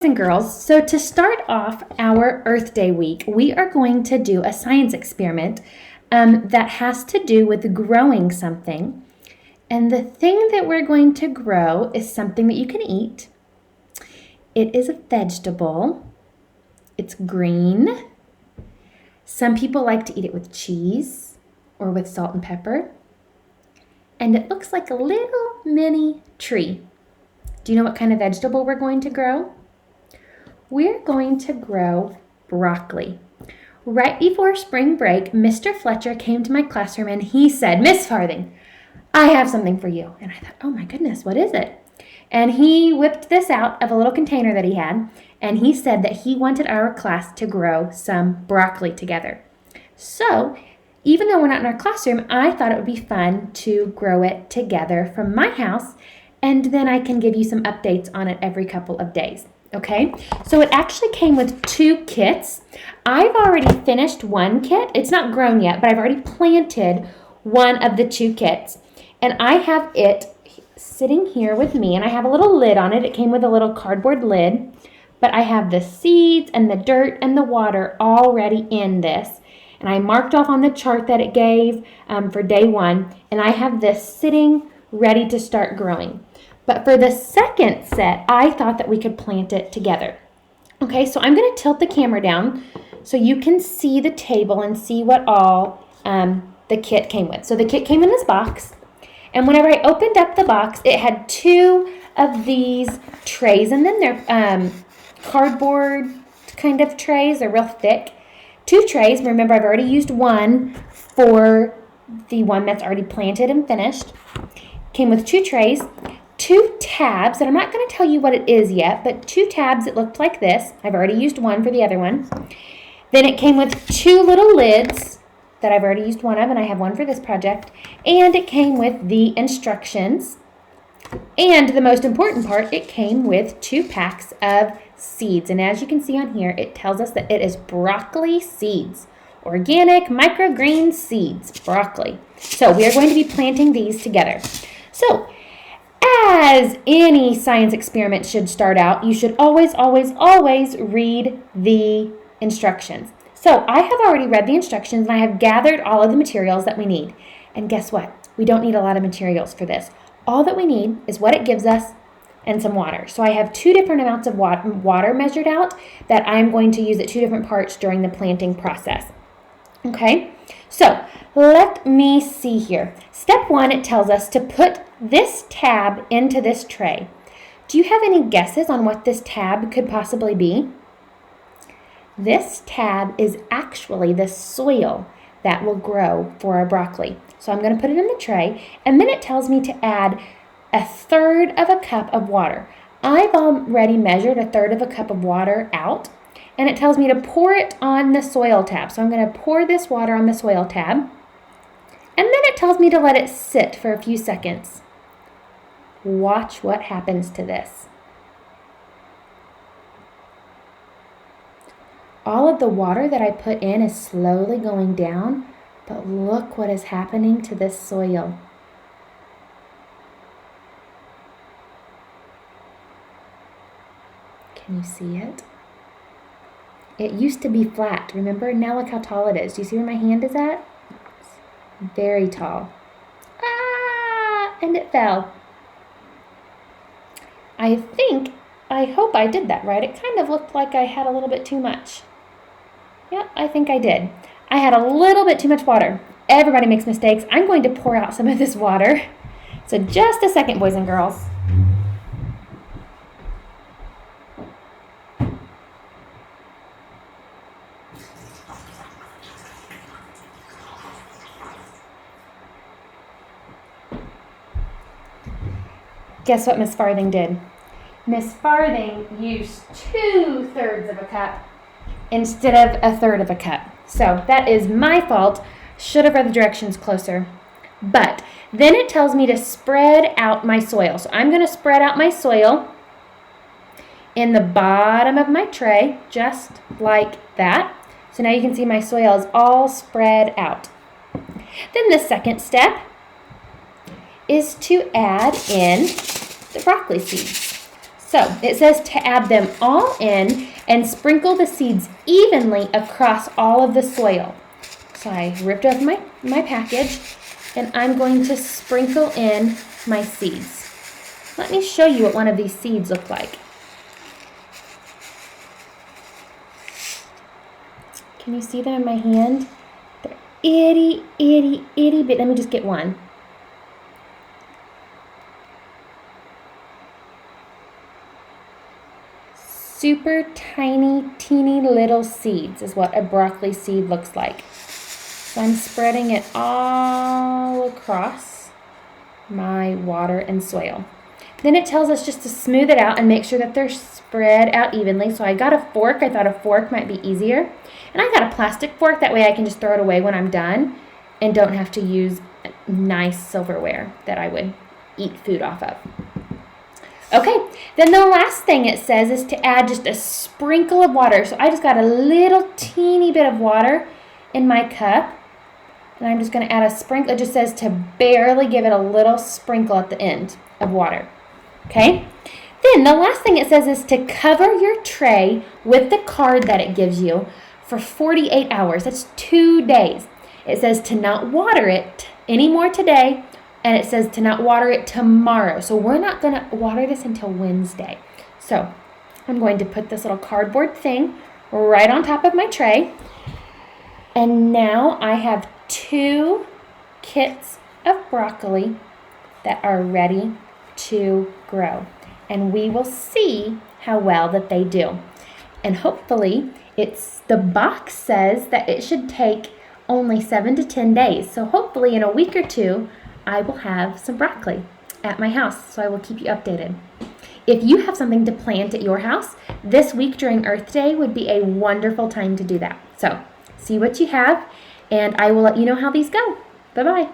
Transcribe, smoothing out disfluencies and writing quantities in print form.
And girls, so to start off our Earth Day week, we are going to do a science experiment that has to do with growing something. And the thing that we're going to grow is something that you can eat. It is a vegetable. It's green. Some people like to eat it with cheese or with salt and pepper. And it looks like a little mini tree. Do you know what kind of vegetable we're going to grow? We're going to grow broccoli. Right before spring break, Mr. Fletcher came to my classroom and he said, "Miss Farthing, I have something for you." And I thought, oh my goodness, what is it? And he whipped this out of a little container that he had, and he said that he wanted our class to grow some broccoli together. So, even though we're not in our classroom, I thought it would be fun to grow it together from my house, and then I can give you some updates on it every couple of days. Okay, so it actually came with 2 kits. I've already finished one kit. It's not grown yet, but I've already planted one of the 2 kits. And I have it sitting here with me, and I have a little lid on it. It came with a little cardboard lid, but I have the seeds and the dirt and the water already in this. And I marked off on the chart that it gave for day 1, and I have this sitting ready to start growing. But for the second set, I thought that we could plant it together. Okay, so I'm going to tilt the camera down so you can see the table and see what all the kit came with. So the kit came in this box, and whenever I opened up the box, it had 2 of these trays, and then they're cardboard kind of trays. They're real thick. 2 trays. Remember, I've already used one for the one that's already planted and finished. Came with 2 trays. 2 tabs, and I'm not going to tell you what it is yet, but 2 tabs that looked like this. I've already used one for the other one. Then it came with 2 little lids that I've already used one of, and I have one for this project. And it came with the instructions. And the most important part, it came with 2 packs of seeds. And as you can see on here, it tells us that it is broccoli seeds. Organic microgreen seeds, broccoli. So we are going to be planting these together. So, as any science experiment should start out, you should always, always, always read the instructions. So I have already read the instructions, and I have gathered all of the materials that we need. And guess what? We don't need a lot of materials for this. All that we need is what it gives us and some water. So I have 2 different amounts of water measured out that I'm going to use at 2 different parts during the planting process. Okay, so let me see here. Step 1, it tells us to put this tab into this tray. Do you have any guesses on what this tab could possibly be? This tab is actually the soil that will grow for our broccoli. So I'm going to put it in the tray, and then it tells me to add 1/3 of a cup of water. I've already measured 1/3 of a cup of water out, and it tells me to pour it on the soil tab. So I'm going to pour this water on the soil tab, and then it tells me to let it sit for a few seconds. Watch what happens to this. All of the water that I put in is slowly going down, but look what is happening to this soil. Can you see it? It used to be flat, remember? Now look how tall it is. Do you see where my hand is at? It's very tall. And it fell. I hope I did that right. It kind of looked like I had a little bit too much. Yeah, I think I did. I had a little bit too much water. Everybody makes mistakes. I'm going to pour out some of this water. So just a second, boys and girls. Guess what Miss Farthing did? Miss Farthing used 2/3 of a cup instead of 1/3 of a cup. So that is my fault. Should have read the directions closer. But then it tells me to spread out my soil. So I'm going to spread out my soil in the bottom of my tray, just like that. So now you can see my soil is all spread out. Then the second step is to add in the broccoli seeds. So it says to add them all in and sprinkle the seeds evenly across all of the soil. So I ripped off my package and I'm going to sprinkle in my seeds. Let me show you what one of these seeds look like. Can you see them in my hand? They're itty bit. Let me just get one. Super tiny, teeny little seeds is what a broccoli seed looks like. So I'm spreading it all across my water and soil. Then it tells us just to smooth it out and make sure that they're spread out evenly. So I got a fork. I thought a fork might be easier. And I got a plastic fork. That way I can just throw it away when I'm done and don't have to use nice silverware that I would eat food off of. Okay, then the last thing it says is to add just a sprinkle of water. So I just got a little teeny bit of water in my cup. And I'm just going to add a sprinkle. It just says to barely give it a little sprinkle at the end of water. Okay? Then the last thing it says is to cover your tray with the card that it gives you for 48 hours. That's 2 days. It says to not water it anymore today, and it says to not water it tomorrow. So we're not going to water this until Wednesday. So I'm going to put this little cardboard thing right on top of my tray. And now I have 2 kits of broccoli that are ready to grow. And we will see how well that they do. And hopefully the box says that it should take only 7 to 10 days. So hopefully in a week or 2, I will have some broccoli at my house. So I will keep you updated. If you have something to plant at your house, this week during Earth Day would be a wonderful time to do that. So see what you have, and I will let you know how these go. Bye-bye.